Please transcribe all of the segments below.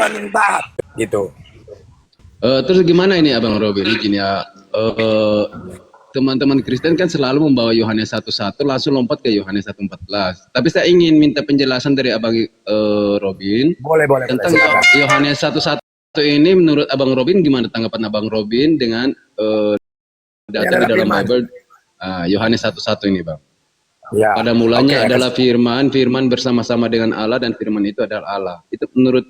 orang yang taat gitu. Terus gimana ini Abang Robin? Izin ya. Teman-teman Kristen kan selalu membawa Yohanes 1:1 langsung lompat ke Yohanes 1:14. Tapi saya ingin minta penjelasan dari Abang Robin Boleh tentang silakan. Yohanes 1:1 ini. Menurut Abang Robin gimana tanggapan Abang Robin dengan data di dalam Bible Yohanes 1:1 ini, Bang? Ya. Pada mulanya adalah firman bersama-sama dengan Allah dan firman itu adalah Allah. Itu menurut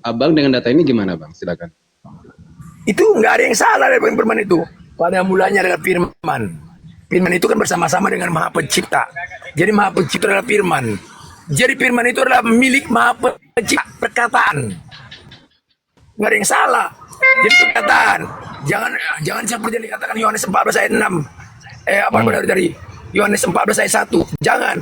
Abang dengan data ini gimana, Bang? Silakan. Itu nggak ada yang salah dari firman itu. Pada mulanya adalah firman. Firman itu kan bersama-sama dengan Maha Pencipta. Jadi Maha Pencipta adalah firman. Jadi firman itu adalah milik Maha Pencipta, perkataan. Nggak ada yang salah. Jadi perkataan. Jangan seperti yang dikatakan Yohanes 14 ayat 6. Dari Yohanes 14 ayat 1. Jangan.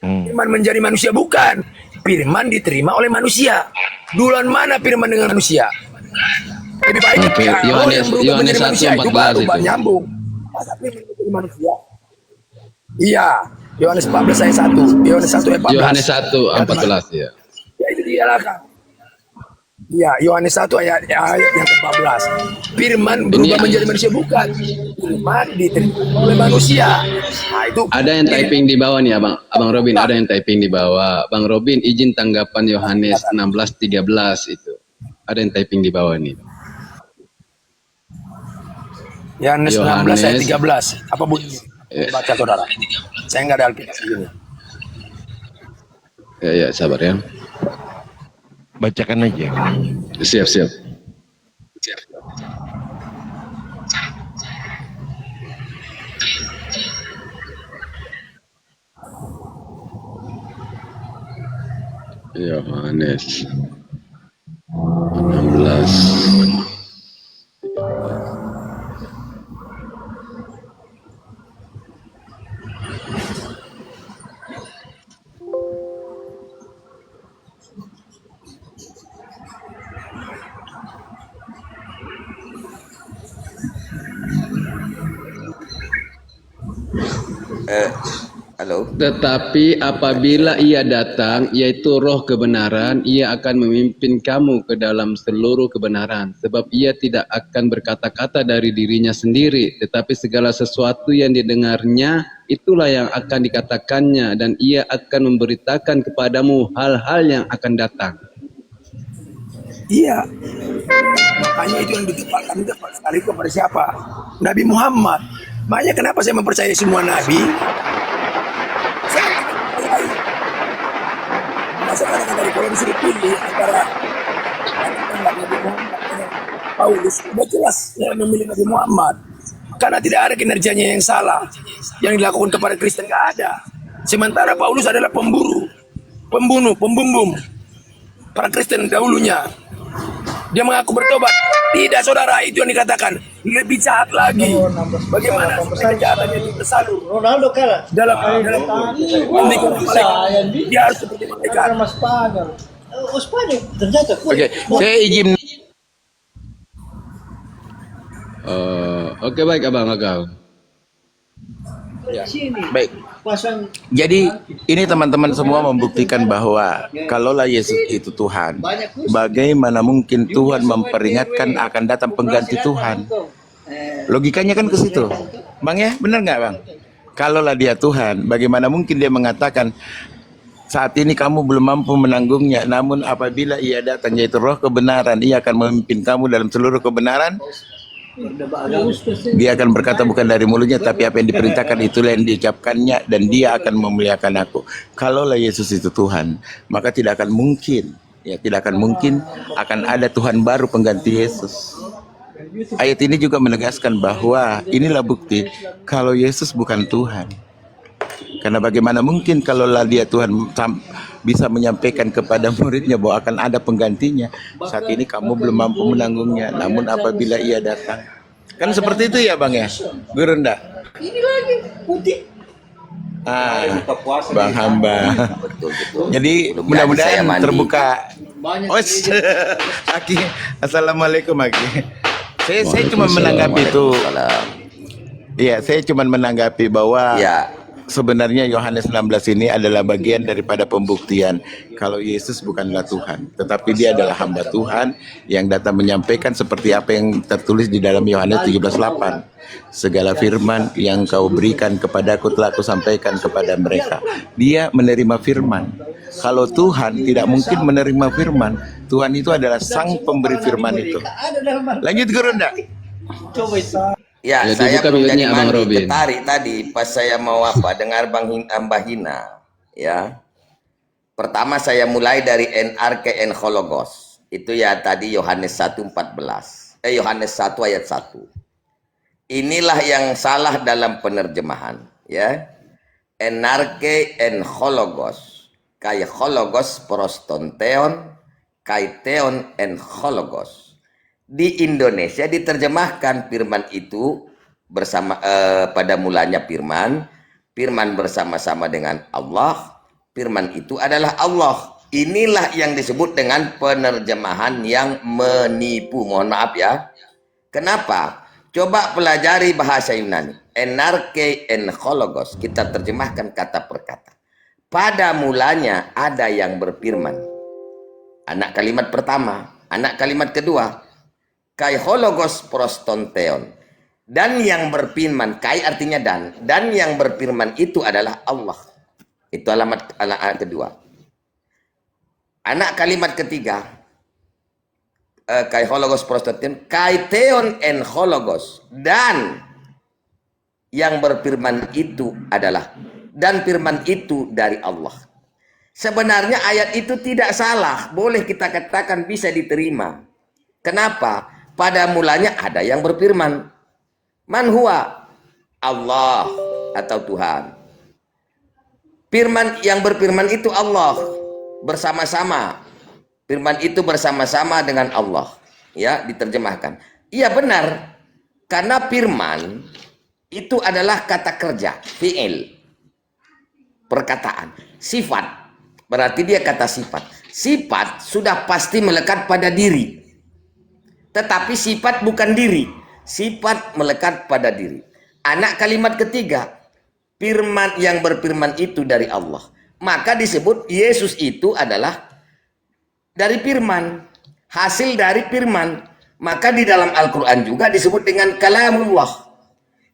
Firman menjadi manusia, bukan. Firman diterima oleh manusia. Duluan mana firman dengan manusia? Lebih baik Yohanes 1:14 itu. Nyambung. Masa firman menjadi manusia? Iya, Yohanes 14 ayat 1. Yohanes 1 ayat 14. Yohanes 1:14 ya. Ya itu dia lah kan. Iya, Yohanes 1 ayat yang ke-14. Firman berubah menjadi manusia, bukan. Firman diterima oleh manusia. Nah, itu ada yang typing di bawah nih Abang Robin, ada yang typing di bawah. Bang Robin izin tanggapan Yohanes 16:13 itu. Ada yang typing di bawah nih. Yohanes 16 ayat 13. Apa bunyinya? Baca saudara. Saya nggak ada Alkitab ini. Ya, sabar ya. Bacakan aja. Siap. Yohanes 16. Halo. Tetapi apabila ia datang, yaitu roh kebenaran, ia akan memimpin kamu ke dalam seluruh kebenaran. Sebab ia tidak akan berkata-kata dari dirinya sendiri, tetapi segala sesuatu yang didengarnya, itulah yang akan dikatakannya, dan ia akan memberitakan kepadamu hal-hal yang akan datang. Iya. Makanya itu yang ditempatkan sekali kepada siapa? Nabi Muhammad. Makanya kenapa saya mempercayai semua nabi? Sekarang dari kalau disuruh pilih antara Nabi Muhammad dengan Paulus, sudah jelas yang memilih Nabi Muhammad, karena tidak ada kinerjanya yang salah yang dilakukan kepada Kristen, nggak ada. Sementara Paulus adalah pembunuh, pembumbung para Kristen dahulunya. Dia mengaku bertobat. Tidak saudara, itu yang dikatakan lebih jahat lagi. Bagaimana kejahatannya itu bersalur Ronaldo kalah dalam dia harus seperti malaikat. Spanyol. Spanyol ternyata. Oke, saya izin. Oke, baik Abang Agal. Ya. Baik. Jadi ini teman-teman semua membuktikan bahwa kalaulah Yesus itu Tuhan, bagaimana mungkin Tuhan memperingatkan akan datang pengganti Tuhan? Logikanya kan ke situ, Bang ya, benar nggak Bang? Kalaulah dia Tuhan, bagaimana mungkin dia mengatakan saat ini kamu belum mampu menanggungnya, namun apabila ia datang yaitu roh kebenaran, ia akan memimpin kamu dalam seluruh kebenaran. Dia akan berkata bukan dari mulutnya, tapi apa yang diperintahkan itulah yang diucapkannya, dan dia akan memuliakan aku. Kalaulah Yesus itu Tuhan, maka tidak akan mungkin akan ada Tuhan baru pengganti Yesus. Ayat ini juga menegaskan bahwa inilah bukti kalau Yesus bukan Tuhan. Karena bagaimana mungkin kalaulah dia Tuhan bisa menyampaikan kepada muridnya bahwa akan ada penggantinya. Saat ini kamu belum mampu menanggungnya, namun apabila ia datang. Kan seperti itu ya Bang ya? Gurunda. Ini lagi putih. Bang Hamba. Jadi mudah-mudahan terbuka. Aki, assalamualaikum Aki. Saya cuma menanggapi itu. Iya, saya cuma menanggapi bahwa sebenarnya Yohanes 16 ini adalah bagian daripada pembuktian kalau Yesus bukanlah Tuhan, tetapi dia adalah hamba Tuhan yang datang menyampaikan seperti apa yang tertulis di dalam Yohanes 17:8. Segala firman yang kau berikan kepadaku telah aku sampaikan kepada mereka. Dia menerima firman. Kalau Tuhan tidak mungkin menerima firman. Tuhan itu adalah sang pemberi firman itu. Ada dalam Lanjut Guru ndak? coba itu. Ya, Ya, saya dibuka belum jadi bibirnya, Abang mandi, Robin. tertarik tadi pas saya mau apa dengar Mbah Hina, ya. Pertama saya mulai dari NRKN Hologos. Itu ya tadi Yohanes 1:14. Yohanes 1 ayat 1. Inilah yang salah dalam penerjemahan, ya. NRKN Hologos. Kai Hologos prostonteon, kai theon en Hologos. Di Indonesia diterjemahkan firman itu bersama pada mulanya firman, firman bersama-sama dengan Allah, firman itu adalah Allah. Inilah yang disebut dengan penerjemahan yang menipu. Mohon maaf ya. Kenapa? Coba pelajari bahasa Yunani. Enarke en hologos. Kita terjemahkan kata per kata. Pada mulanya ada yang berfirman. Anak kalimat pertama. Anak kalimat kedua. Kai hologos prostonteon. Dan yang berfirman, kai artinya dan yang berfirman itu adalah Allah. Itu alamat kedua. Anak kalimat ketiga, kai hologos prostonteon, kai theon en hologos. Dan yang berfirman itu adalah, dan firman itu dari Allah. Sebenarnya ayat itu tidak salah, boleh kita katakan bisa diterima. Kenapa? Pada mulanya ada yang berfirman. Man huwa? Allah atau Tuhan. Firman yang berfirman itu Allah bersama-sama. Firman itu bersama-sama dengan Allah. Ya, diterjemahkan. Iya benar. Karena firman itu adalah kata kerja, fi'il. Perkataan, sifat. Berarti dia kata sifat. Sifat sudah pasti melekat pada diri. Tetapi sifat bukan diri. Sifat melekat pada diri. Anak kalimat ketiga. Firman yang berfirman itu dari Allah. Maka disebut Yesus itu adalah dari firman. Hasil dari firman. Maka di dalam Al-Quran juga disebut dengan kalamullah.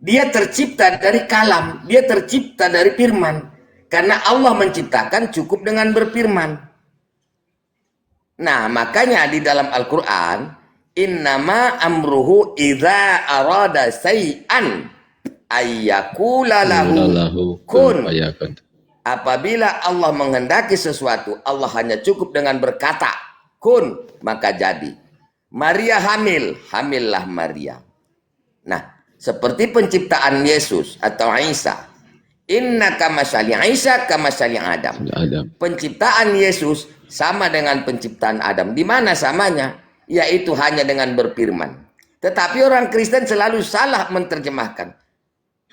Dia tercipta dari kalam. Dia tercipta dari firman. Karena Allah menciptakan cukup dengan berfirman. Nah makanya di dalam Al-Quran. Innama amruhu idza arada say'an ayyakula lahu kun. Apabila Allah menghendaki sesuatu, Allah hanya cukup dengan berkata kun, maka jadi. Maria hamil, hamillah Maria. Nah, seperti penciptaan Yesus atau Isa. Inna kamasali Isa kamasali Adam. Penciptaan Yesus sama dengan penciptaan Adam. Di mana samanya? Yaitu hanya dengan berfirman. Tetapi orang Kristen selalu salah menerjemahkan.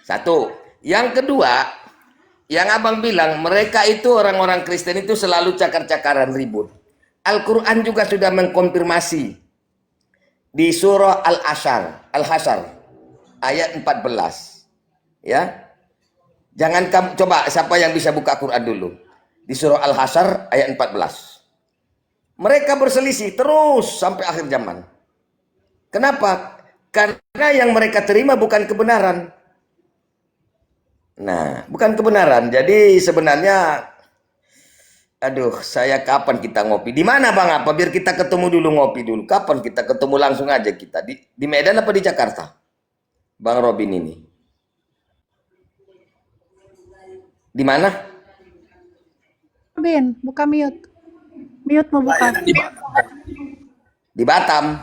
Satu. Yang kedua, yang abang bilang, mereka itu orang-orang Kristen itu selalu cakar-cakaran ribut. Al-Quran juga sudah mengkonfirmasi. Di surah Al-Hasyr, ayat 14. Ya. Jangan kamu, coba siapa yang bisa buka Quran dulu. Di surah Al-Hasyr, ayat 14. Mereka berselisih terus sampai akhir zaman. Kenapa? Karena yang mereka terima bukan kebenaran. Nah, bukan kebenaran. Jadi sebenarnya, aduh, saya kapan kita ngopi? Di mana Bang? Apa? Biar kita ketemu dulu, ngopi dulu. Kapan kita ketemu langsung aja kita? Di Medan apa di Jakarta? Bang Robin ini. Di mana? Robin, buka mute. Mute mau buka. Di Batam.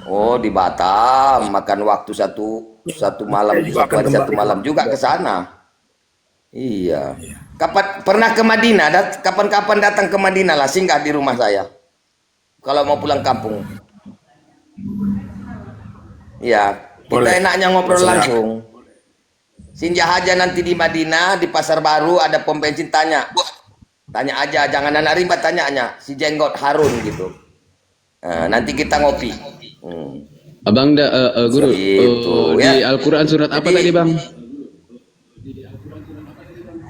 Oh, di Batam. Makan waktu satu malam, satu malam juga ke sana. Iya. Kapan pernah ke Madinah? Kapan-kapan datang ke Madinah lah, singgah di rumah saya. Kalau mau pulang kampung. Iya, kita enaknya ngobrol langsung. Sinjah aja nanti di Madinah, di Pasar Baru ada pom bensin, tanya aja, jangan anak rimba, tanyanya si Jenggot Harun gitu. Nah, nanti kita ngopi. Abang guru Gitu, di ya. Al-Quran surat apa Jadi, tadi bang?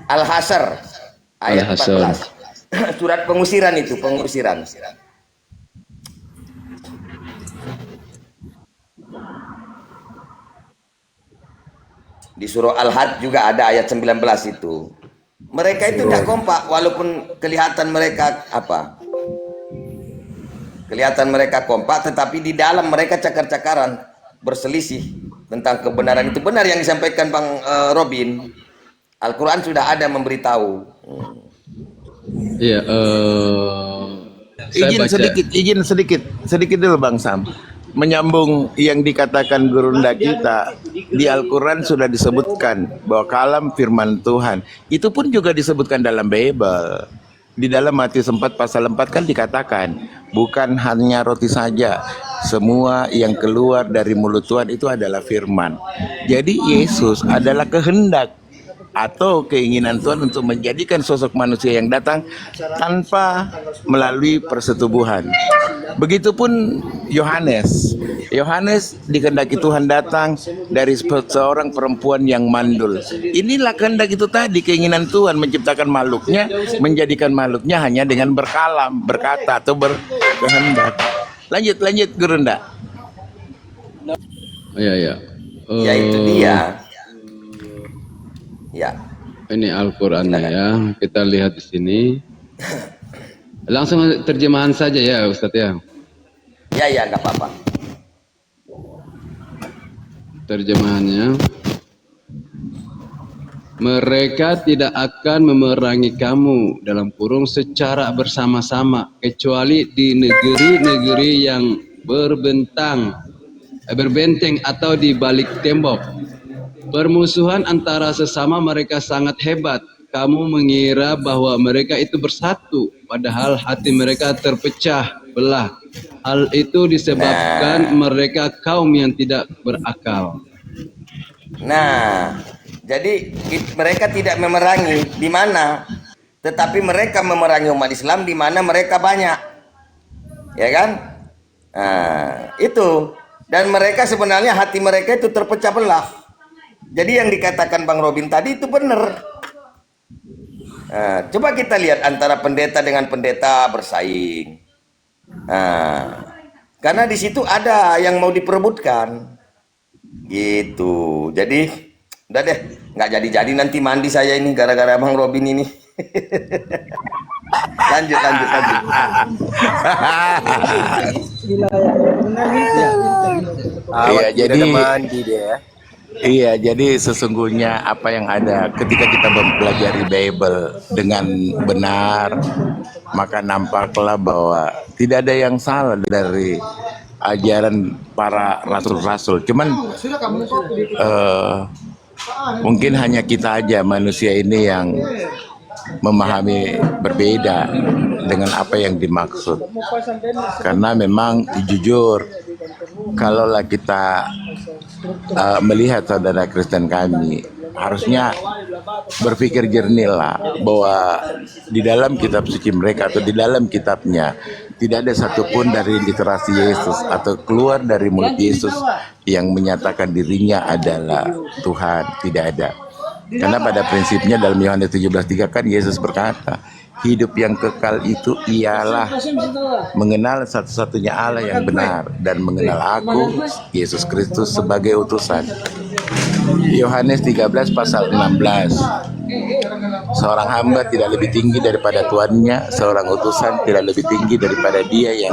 Al-Hasr ayat Al-Hasr. 14. Surat pengusiran itu, pengusiran. Di surah Al-Had juga ada ayat 19 itu. Mereka itu tidak kompak walaupun kelihatan mereka apa? Kelihatan mereka kompak, tetapi di dalam mereka cakar-cakaran, berselisih tentang kebenaran. Itu benar yang disampaikan Bang Robin. Al-Quran sudah ada memberitahu. Iya. Saya baca. Izin sedikit dulu Bang Sam. Menyambung yang dikatakan gurunda kita, di Al-Quran sudah disebutkan bahwa kalam firman Tuhan. Itu pun juga disebutkan dalam Bible. Di dalam Matius 4 pasal 4 kan dikatakan, bukan hanya roti saja, semua yang keluar dari mulut Tuhan itu adalah firman. Jadi Yesus adalah kehendak atau keinginan Tuhan untuk menjadikan sosok manusia yang datang tanpa melalui persetubuhan. Begitupun Yohanes dikehendaki Tuhan datang dari seorang perempuan yang mandul. Inilah kehendak itu tadi, keinginan Tuhan menciptakan makhluknya, menjadikan makhluknya hanya dengan berkalam, berkata atau berkehendak. Lanjut Gurunda. Iya. Ya itu dia. Ya. Ini Al-Qur'annya ya. Kita lihat di sini. Langsung terjemahan saja ya Ustadz ya. Ya nggak apa-apa. Terjemahannya. Mereka tidak akan memerangi kamu dalam kurung secara bersama-sama kecuali di negeri-negeri yang berbenteng atau di balik tembok. Permusuhan antara sesama mereka sangat hebat. Kamu mengira bahwa mereka itu bersatu, padahal hati mereka terpecah belah. Hal itu disebabkan mereka kaum yang tidak berakal. Nah, jadi mereka tidak memerangi di mana, tetapi mereka memerangi umat Islam di mana mereka banyak, ya kan? Nah, itu. Dan mereka sebenarnya hati mereka itu terpecah belah. Jadi yang dikatakan Bang Robin tadi itu benar. Nah, coba kita lihat antara pendeta dengan pendeta bersaing. Nah, karena di situ ada yang mau diperebutkan, gitu. Jadi, udah deh, nggak jadi nanti mandi saya ini gara-gara Bang Robin ini. lanjut. Iya, jadi mandi dia. Iya, jadi sesungguhnya apa yang ada ketika kita mempelajari Bible dengan benar, maka nampaklah bahwa tidak ada yang salah dari ajaran para rasul-rasul. Cuman mungkin hanya kita aja manusia ini yang memahami berbeda dengan apa yang dimaksud. Karena memang jujur, kalaulah kita melihat saudara Kristen kami, harusnya berpikir jernih lah bahwa di dalam kitab suci mereka atau di dalam kitabnya tidak ada satupun dari literasi Yesus atau keluar dari mulut Yesus yang menyatakan dirinya adalah Tuhan. Tidak ada. Karena pada prinsipnya dalam Yohanes 17:3 kan Yesus berkata, hidup yang kekal itu ialah mengenal satu-satunya Allah yang benar dan mengenal aku, Yesus Kristus, sebagai utusan. Yohanes 13 pasal 16. Seorang hamba tidak lebih tinggi daripada tuannya, seorang utusan tidak lebih tinggi daripada dia yang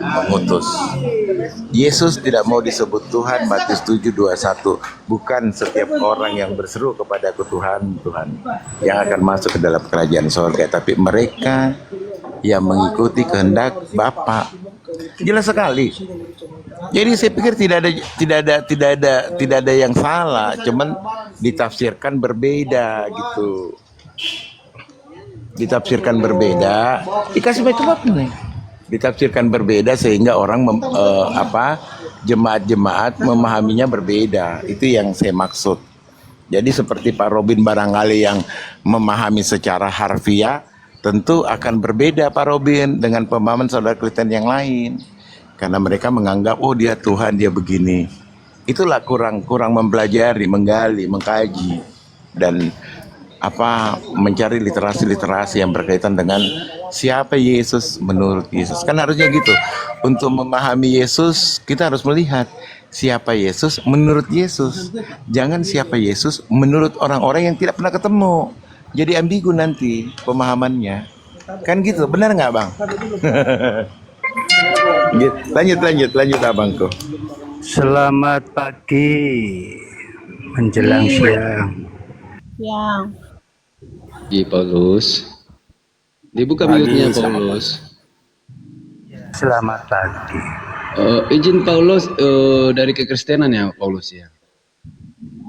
mengutus. Yesus tidak mau disebut Tuhan, Matius 7:21. Bukan setiap orang yang berseru kepadaku Tuhan, Tuhan, yang akan masuk ke dalam kerajaan surga, tapi mereka yang mengikuti kehendak Bapa. Jelas sekali. Jadi saya pikir tidak ada yang salah, cuman ditafsirkan berbeda gitu. Ditafsirkan berbeda, dikasih itu apa nih? Ditafsirkan berbeda sehingga orang jemaat-jemaat memahaminya berbeda. Itu yang saya maksud. Jadi seperti Pak Robin barangkali yang memahami secara harfiah, tentu akan berbeda Pak Robin dengan pemahaman saudara Kristen yang lain. Karena mereka menganggap oh dia Tuhan, dia begini. Itulah kurang mempelajari, menggali, mengkaji dan mencari literasi-literasi yang berkaitan dengan siapa Yesus menurut Yesus. Kan harusnya gitu. Untuk memahami Yesus, kita harus melihat siapa Yesus menurut Yesus. Jangan siapa Yesus menurut orang-orang yang tidak pernah ketemu. Jadi ambigu nanti pemahamannya. Kan gitu, benar nggak Bang? Lanjut Abangku. Selamat pagi menjelang siang. Yang Paulus. Dibuka mute-nya Paulus. Selamat pagi. Izin Paulus dari kekristenan ya Paulus ya.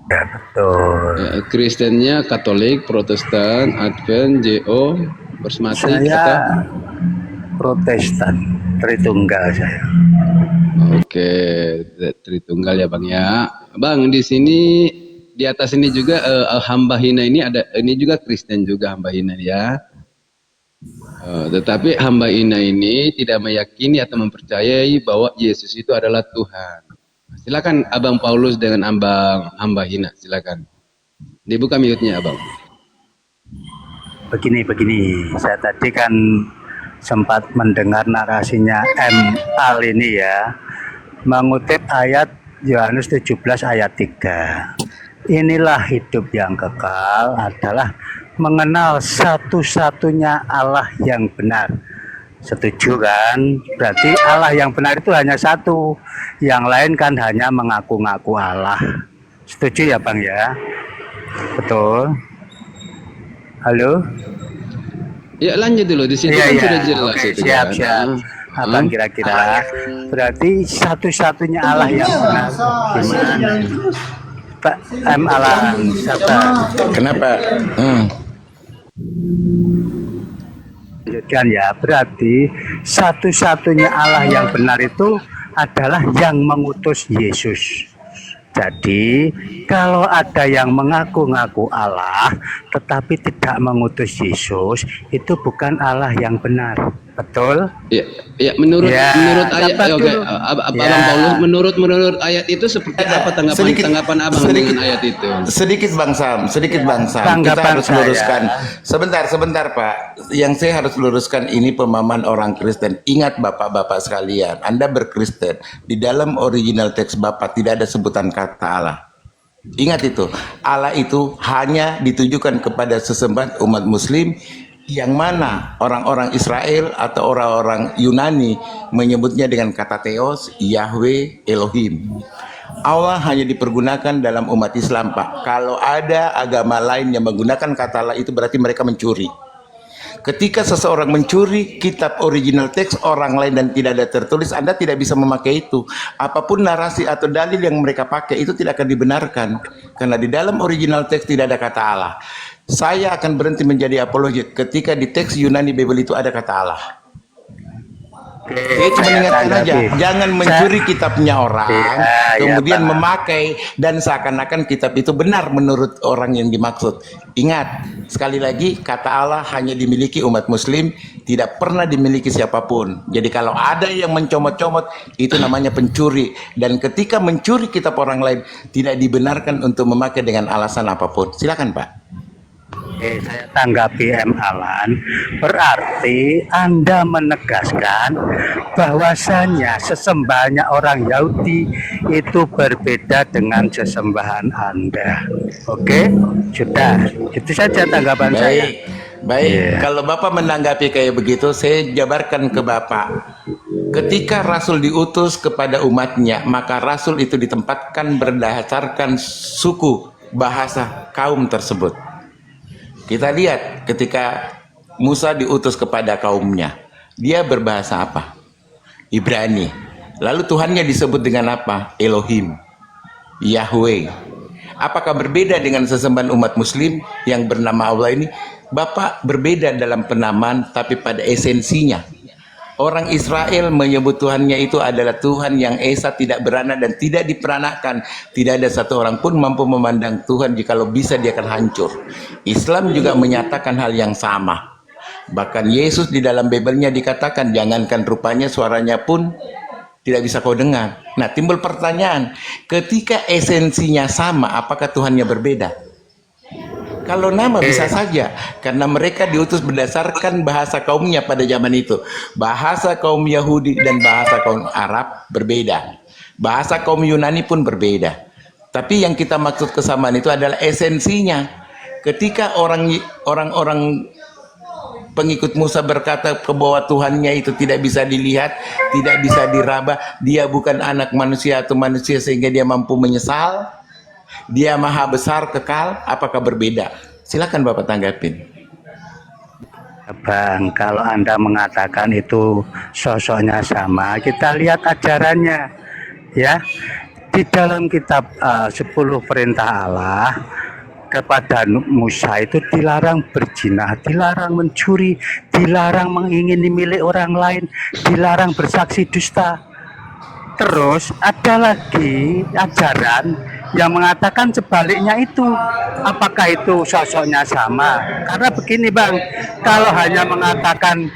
Ya betul. Kristennya Katolik, Protestan, Advent, JO, Bersmati Saya Protestan, Tritunggal saya. Oke, Tritunggal ya Bang ya. Bang di sini di atas ini juga hamba hina ini ada, ini juga Kristen juga hamba hina ya. Tetapi hamba hina ini tidak meyakini atau mempercayai bahwa Yesus itu adalah Tuhan. Silakan Abang Paulus dengan Abang hamba hina, silakan. Dibuka mute-nya Abang. Begini, saya tadi kan sempat mendengar narasinya M. Al ini ya, mengutip ayat Yohanes 17 ayat 3. Inilah hidup yang kekal adalah mengenal satu-satunya Allah yang benar. Setuju kan? Berarti Allah yang benar itu hanya satu. Yang lain kan hanya mengaku-ngaku Allah. Setuju ya Bang ya? Betul. Halo? Ya lanjut dulu, di situ kan sudah jelas Oke, itu siap. kan. Abang kira-kira berarti satu-satunya Allah yang benar gimana? Pak M. Alan Sabar. Kenapa? Lanjutkan ya, berarti satu-satunya Allah yang benar itu adalah yang mengutus Yesus. Jadi kalau ada yang mengaku-ngaku Allah tetapi tidak mengutus Yesus, itu bukan Allah yang benar. Betul? Ya menurut ayat dapat oke, dulu. Abang Ya. Paulus menurut ayat itu seperti apa tanggapan Abang dengan ayat itu? Sedikit Bang Sam. Kita Tanggapan harus saya. luruskan. Sebentar Pak. Yang saya harus luruskan ini pemahaman orang Kristen. Ingat Bapak-bapak sekalian, Anda berkristen. Di dalam original teks Bapak tidak ada sebutan kata Allah. Ingat itu. Allah itu hanya ditujukan kepada sesembahan umat Muslim, yang mana orang-orang Israel atau orang-orang Yunani menyebutnya dengan kata Theos, Yahweh, Elohim. Allah hanya dipergunakan dalam umat Islam Pak. Kalau ada agama lain yang menggunakan kata Allah itu berarti mereka mencuri. Ketika seseorang mencuri kitab original teks orang lain dan tidak ada tertulis, Anda tidak bisa memakai itu. Apapun narasi atau dalil yang mereka pakai itu tidak akan dibenarkan. Karena di dalam original teks tidak ada kata Allah. Saya akan berhenti menjadi apologet ketika di teks Yunani Bible itu ada kata Allah. Saya cuma ingatkan aja, jangan mencuri kitabnya orang, kemudian memakai dan seakan-akan kitab itu benar menurut orang yang dimaksud. Ingat, sekali lagi kata Allah hanya dimiliki umat Muslim, tidak pernah dimiliki siapapun. Jadi kalau ada yang mencomot-comot, itu namanya pencuri. Dan ketika mencuri kitab orang lain, tidak dibenarkan untuk memakai dengan alasan apapun. Silakan Pak. Saya tanggapi M. Alan, berarti Anda menegaskan bahwasannya sesembahannya orang Yahudi itu berbeda dengan sesembahan Anda. Oke, sudah. Itu saja tanggapan saya. Baik. Kalau Bapak menanggapi kayak begitu, saya jabarkan ke Bapak. Ketika Rasul diutus kepada umatnya, maka Rasul itu ditempatkan berdasarkan suku, bahasa, kaum tersebut. Kita lihat ketika Musa diutus kepada kaumnya, dia berbahasa apa? Ibrani. Lalu Tuhannya disebut dengan apa? Elohim, Yahweh. Apakah berbeda dengan sesembahan umat Muslim yang bernama Allah ini? Bapak berbeda dalam penamaan, tapi pada esensinya. Orang Israel menyebut Tuhannya itu adalah Tuhan yang Esa, tidak beranak dan tidak diperanakan. Tidak ada satu orang pun mampu memandang Tuhan, jikalau bisa dia akan hancur. Islam juga menyatakan hal yang sama. Bahkan Yesus di dalam Bible-nya dikatakan, jangankan rupanya, suaranya pun tidak bisa kau dengar. Nah, timbul pertanyaan, ketika esensinya sama, apakah Tuhannya berbeda? Kalau nama bisa saja, karena mereka diutus berdasarkan bahasa kaumnya pada zaman itu. Bahasa kaum Yahudi dan bahasa kaum Arab berbeda. Bahasa kaum Yunani pun berbeda. Tapi yang kita maksud kesamaan itu adalah esensinya. Ketika orang-orang pengikut Musa berkata ke bahwa Tuhannya itu tidak bisa dilihat, tidak bisa diraba, dia bukan anak manusia atau manusia sehingga dia mampu menyesal, dia maha besar, kekal, apakah berbeda? Silakan Bapak tanggapin. Bang, kalau Anda mengatakan itu sosoknya sama, kita lihat ajarannya ya. Di dalam kitab 10 perintah Allah kepada Musa itu dilarang berzina, dilarang mencuri, dilarang mengingini milik orang lain, dilarang bersaksi dusta. Terus ada lagi ajaran yang mengatakan sebaliknya itu. Apakah itu sosoknya sama? Karena begini Bang, kalau hanya mengatakan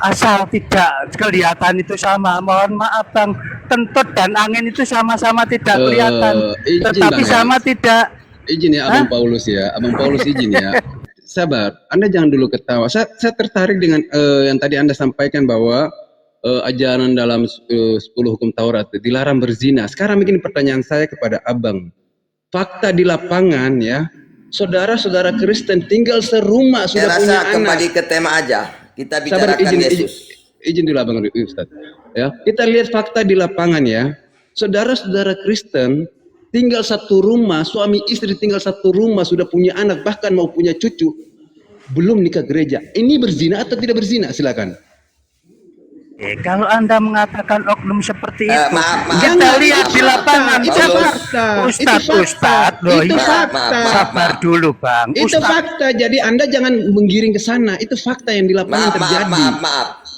asal tidak kelihatan itu sama, mohon maaf Bang, kentut dan angin itu sama-sama tidak kelihatan, tetapi Bang, sama tidak. Izin ya Abang Paulus ya, Abang Paulus izin ya. Sabar, Anda jangan dulu ketawa. Saya tertarik dengan yang tadi Anda sampaikan bahwa ajaran dalam 10 hukum Taurat dilarang berzina. Sekarang begini pertanyaan saya kepada Abang. Fakta di lapangan ya, saudara-saudara Kristen tinggal serumah sudah Saya punya rasa kembali anak. ke tema aja. Kita Sabar, bicarakan Yesus. izin dulu Abang Ustaz. Ya, kita lihat fakta di lapangan ya. Saudara-saudara Kristen tinggal satu rumah, suami istri tinggal satu rumah, sudah punya anak, bahkan mau punya cucu, belum nikah gereja. Ini berzina atau tidak berzina? Silakan. Kalau Anda mengatakan oknum seperti itu, Maaf. kita lihat di lapangan. Itu fakta. Ustadz, loh, Itu ini fakta. sabar dulu Bang. Itu fakta. Jadi Anda jangan menggiring ke sana. Itu fakta yang di lapangan terjadi. Maaf.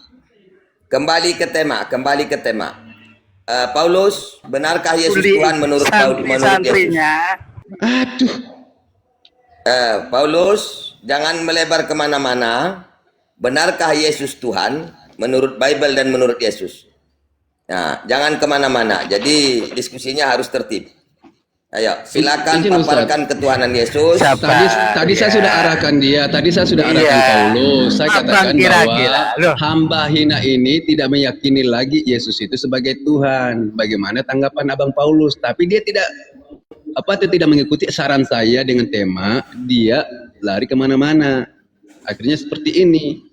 Kembali ke tema. Paulus, benarkah Yesus Tuhan menurut Yesus? Santrinya. Aduh. Paulus, jangan melebar kemana-mana. Benarkah Yesus Tuhan menurut Bible dan menurut Yesus? Nah, jangan kemana-mana. Jadi diskusinya harus tertib. Ayo, silakan Izin, Ustaz. paparkan ketuhanan Yesus. Tadi saya sudah arahkan dia. Tadi saya sudah arahkan Paulus. Saya katakan bahwa hamba hina ini tidak meyakini lagi Yesus itu sebagai Tuhan. Bagaimana tanggapan Abang Paulus? Tapi dia tidak mengikuti saran saya dengan tema. Dia lari kemana-mana. Akhirnya seperti ini.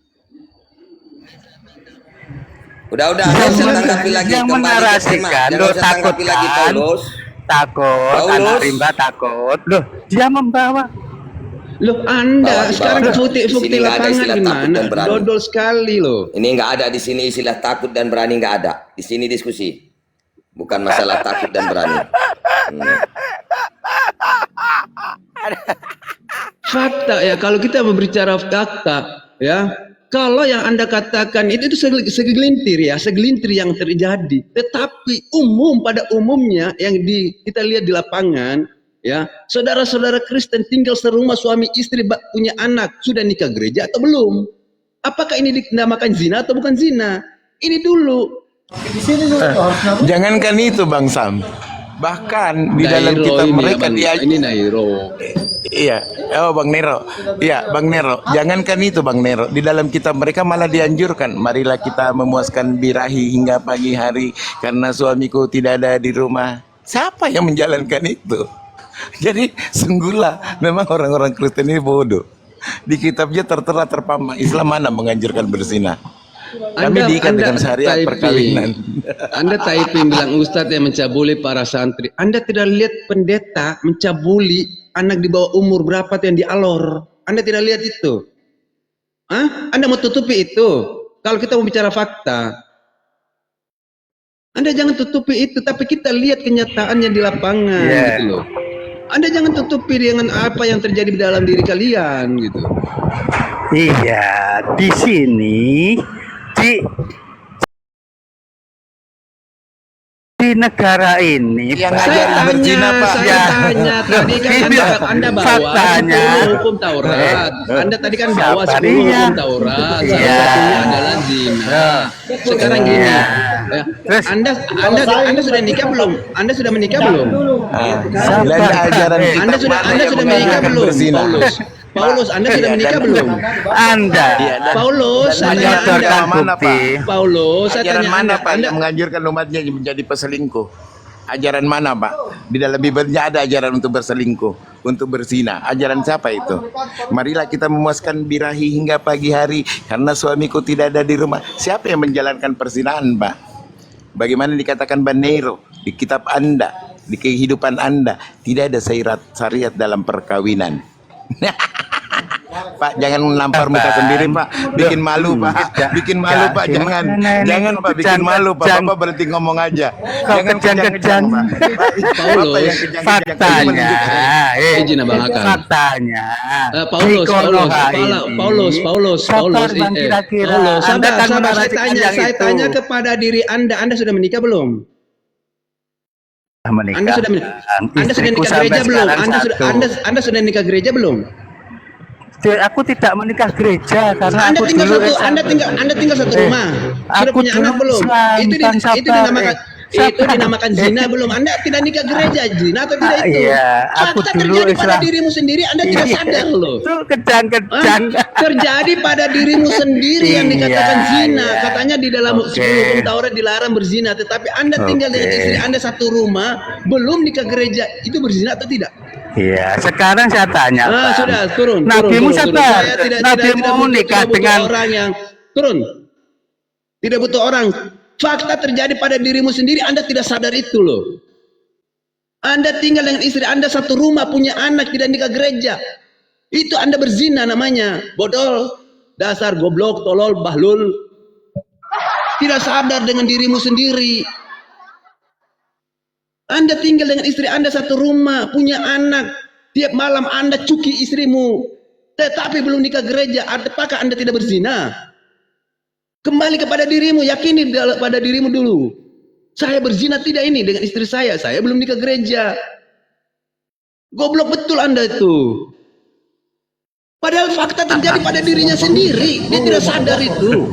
Udah, nggak usah tanggapi lagi. Yang Kembali ke tema. menarasikan, Jangan lo usah tanggapi takut lagi, kan? Paulus. Takut, anak rimba takut. Loh, dia membawa. Loh, Anda sekarang bukti Di sini nggak ada lapangan istilah takut gimana? dan berani. Dodol sekali loh. Ini nggak ada di sini istilah takut dan berani, nggak ada. Di sini diskusi. Bukan masalah takut dan berani. Fakta ya, kalau kita berbicara fakta ya, kalau yang Anda katakan itu segelintir yang terjadi. Tetapi pada umumnya yang kita lihat di lapangan ya, saudara-saudara Kristen tinggal serumah, suami istri punya anak, sudah nikah gereja atau belum? Apakah ini dinamakan zina atau bukan zina? Ini dulu. Di sini juga harus nama. Jangankan itu Bang Sam, bahkan di dalam Nairo kitab ini, mereka ini Nairo. Iya, Bang Nero. Iya, Bang Nero. Jangankan itu Bang Nero, di dalam kitab mereka malah dianjurkan, marilah kita memuaskan birahi hingga pagi hari karena suamiku tidak ada di rumah. Siapa yang menjalankan itu? Jadi sungguhlah memang orang-orang Kristen ini bodoh. Di kitabnya tertera terpampang Islam mana menganjurkan berzina. Kami diikat dengan syariat perkawinan. Anda typing bilang Ustadz yang mencabuli para santri. Anda tidak lihat pendeta mencabuli anak di bawah umur berapa yang dialor. Anda tidak lihat itu. Anda mau tutupi itu. Kalau kita mau bicara fakta, Anda jangan tutupi itu. Tapi kita lihat kenyataannya di lapangan gitu loh. Anda jangan tutupi dengan apa yang terjadi di dalam diri kalian gitu. Iya, di sini di di negara ini Yang Pak, ngajarin berzina, Pak. Saya tanya tadi kan Anda bawa Faktanya. 10 hukum Taurat. Anda tadi kan bawa 10 Sabarnya. hukum Taurat. Salah Iya. satunya adalah zina. Sekarang gini, Iya. ya, Terus? Anda sudah nikah belum? Anda sudah menikah belum? Dan ajaran kitab Anda sudah mana yang menikah mengatakan belum? berzina? Paulus, Anda sudah Iya, menikah dan- belum? Anda Paulus, saya tanya menyodorkan Ajaran mana, bukti. Pak? Paulus, saya Ajaran tanya mana Anda, Pak Anda yang menganjurkan umatnya menjadi peselingkuh? Ajaran mana Pak? Di dalam Bibelnya ada ajaran untuk berselingkuh, untuk berzina. Ajaran siapa itu? Marilah kita memuaskan birahi hingga pagi hari karena suamiku tidak ada di rumah. Siapa yang menjalankan perzinahan Pak? Bagaimana dikatakan Banero di kitab Anda, di kehidupan Anda tidak ada syariat dalam perkawinan. Pak, jangan nampar muka sendiri Pak, bikin malu Pak, bikin malu Pak, jangan Pak, bikin malu Pak, Bapak berhenti ngomong aja, jangan kejang-kejang Pak. Bapak yang kejang-kejang, Faktanya, Izin Abang Akal. faktanya, Paulus, di Konoha ini, Paulus, sabar Bang, kira-kira. Paulus, Anda kan sabar, menarasikan yang saya itu. tanya kepada diri Anda sudah menikah belum? Menikah. Anda sudah Anda sudah Istriku nikah sampai gereja belum? sekarang satu. Anda sudah nikah gereja belum? Aku tidak menikah gereja karena Anda aku tinggal dulu satu, Anda tinggal satu rumah. Sudah aku punya dulu anak belum? Islam, Itu Bang, sabar, dinamakan itu sabar. dinamakan zina belum? Anda tidak nikah gereja, zina atau tidak itu? Iya, aku Fakta dulu terjadi pada Islam. dirimu sendiri, Anda tidak sadar loh. Itu kejang-kejang. Terjadi pada dirimu sendiri yang dikatakan Iya, zina. iya. Katanya di dalam Oke. 10 hukum Taurat dilarang berzina, tetapi Anda tinggal dengan Oke. istri Anda satu rumah, belum nikah gereja, itu berzina atau tidak? Iya, sekarang saya tanya, Pak. Sudah turun. Nabi turun, Musa turun. sabar. Saya tidak Nabi butuh- menikah tidak butuh dengan orang yang turun. Tidak butuh orang. Fakta terjadi pada dirimu sendiri, Anda tidak sadar itu loh. Anda tinggal dengan istri Anda satu rumah, punya anak, tidak nikah gereja. Itu Anda berzina namanya. Bodol, dasar goblok, tolol, bahlul. Tidak sadar dengan dirimu sendiri. Anda tinggal dengan istri Anda satu rumah, punya anak. Tiap malam Anda cuki istrimu. Tetapi belum nikah gereja. Apakah Anda tidak berzina? Kembali kepada dirimu, yakini pada dirimu dulu. Saya berzina tidak ini dengan istri saya belum nikah gereja. Goblok betul Anda itu. Padahal fakta terjadi pada dirinya sendiri, dia tidak sadar itu.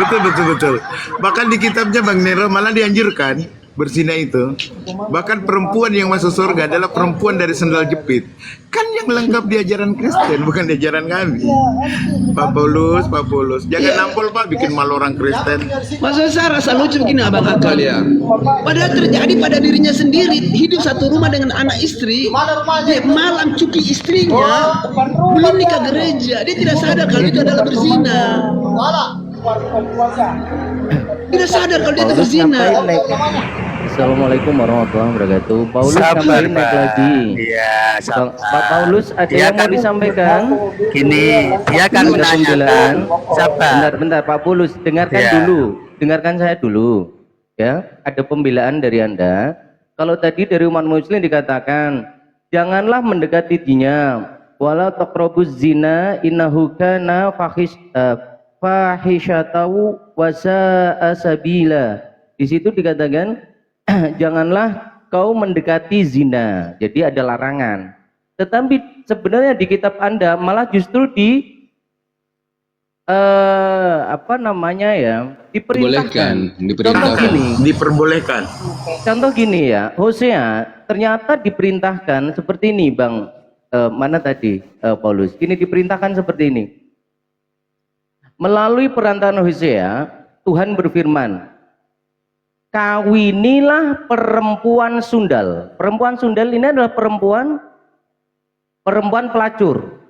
Betul. Bahkan di kitabnya Bang Nero malah dianjurkan berzina itu. Bahkan perempuan yang masuk surga adalah perempuan dari sendal jepit. Kan yang lengkap di ajaran Kristen, bukan di ajaran kami. Pak Paulus, jangan nampol Pak, bikin malu orang Kristen. Maksud saya rasa lucu begini Abang Akal ya. Padahal terjadi pada dirinya sendiri, hidup satu rumah dengan anak istri, dia malam cuki istrinya, belum nikah gereja, dia tidak sadar kalau itu adalah berzina. Tidak sadar kalau dia itu berzina. Assalamualaikum warahmatullahi wabarakatuh. Paulus sampai naik Pak. lagi. Iya, sabar. Pak Paulus ada Dia yang mau kan- disampaikan? Gini, dia kan Ada menanyakan. pembelaan. Sabar. Bentar Pak Paulus, dengarkan Ya. dulu. Dengarkan saya dulu. Ya, ada pembelaan dari Anda. Kalau tadi dari umat muslim dikatakan, janganlah mendekati zina. Wala taqrabuz zina innahu kana fahisyatahu wa sa'a sabila. Di situ dikatakan janganlah kau mendekati zina. Jadi ada larangan. Tetapi sebenarnya di kitab Anda malah justru diperintahkan. Diperbolehkan. Contoh gini ya, Hosea ternyata diperintahkan seperti ini, Bang. Mana tadi Paulus? Ini diperintahkan seperti ini. Melalui perantaraan Hosea, Tuhan berfirman, kawinilah perempuan sundal. Perempuan sundal ini adalah perempuan pelacur.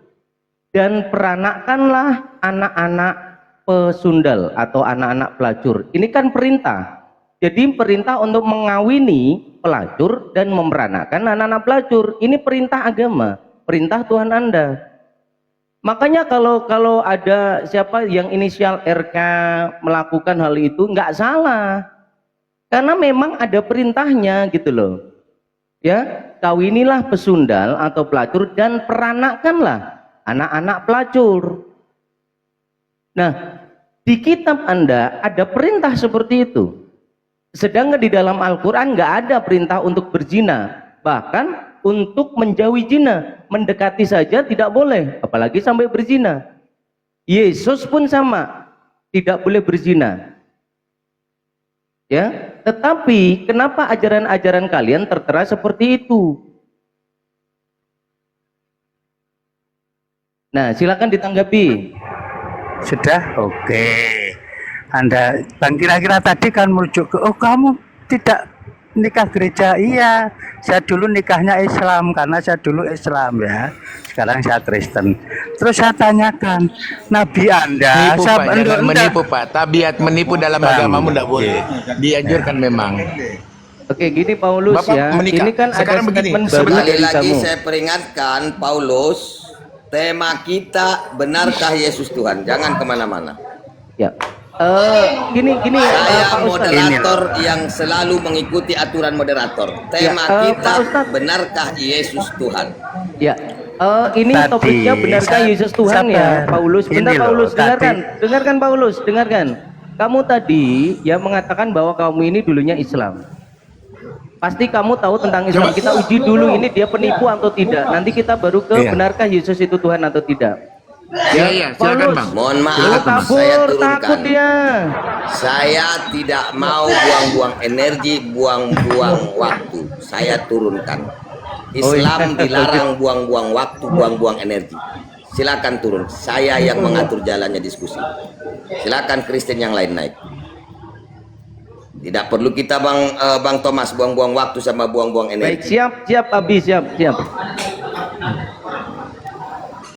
Dan peranakkanlah anak-anak pesundal atau anak-anak pelacur. Ini kan perintah. Jadi perintah untuk mengawini pelacur dan memeranakkan anak-anak pelacur. Ini perintah agama, perintah Tuhan Anda. Makanya kalau ada siapa yang inisial RK melakukan hal itu, nggak salah. Karena memang ada perintahnya gitu loh. Ya, kawinilah pesundal atau pelacur dan peranakkanlah anak-anak pelacur. Nah, di kitab Anda ada perintah seperti itu. Sedangkan di dalam Al-Quran nggak ada perintah untuk berzina. Bahkan untuk menjauhi zina, mendekati saja tidak boleh, apalagi sampai berzina. Yesus pun sama, tidak boleh berzina. Ya, tetapi kenapa ajaran-ajaran kalian tertera seperti itu? Nah, silakan ditanggapi. Sudah, oke. Anda, Bang, kira-kira tadi kan merujuk ke, oh kamu tidak nikah gereja. Iya, saya dulu nikahnya Islam karena saya dulu Islam ya. Sekarang saya Kristen. Terus saya tanyakan, Nabi Anda, Menipu, saya Pak, jangan menipu, Pak. Tabiat menipu dalam agamamu tidak boleh. Dianjurkan memang. Oke, gini Paulus Bapak ya. menikah. Ini kan Sekarang ada begini, statement baru Sekali dari lagi kamu. saya peringatkan, Paulus, tema kita benarkah Yesus Tuhan? Jangan kemana-mana. Ya. Gini Saya Pak Ustadz. moderator yang selalu mengikuti aturan moderator. Tema Ya, kita Pak Ustadz. benarkah Yesus Tuhan? Ya, ini Tadi, topiknya benarkah Yesus Tuhan ya, sabar. Paulus? Bentar Ini loh, Paulus, dengarkan, tadi. dengarkan Paulus, dengarkan. Kamu tadi ya mengatakan bahwa kamu ini dulunya Islam. Pasti kamu tahu tentang Islam. Kita uji dulu ini dia penipu atau tidak. Nanti kita baru ke Iya. benarkah Yesus itu Tuhan atau tidak. Iya, silakan, Bang. Mohon maaf, Lu saya kabur, takut turunkan. dia. Saya tidak mau buang-buang energi, buang-buang waktu. Saya turunkan. Islam dilarang buang-buang waktu, buang-buang energi. Silakan turun. Saya yang mengatur jalannya diskusi. Silakan Kristen yang lain naik. Tidak perlu kita Bang Thomas buang-buang waktu sama buang-buang Baik, energi. siap Abi, siap.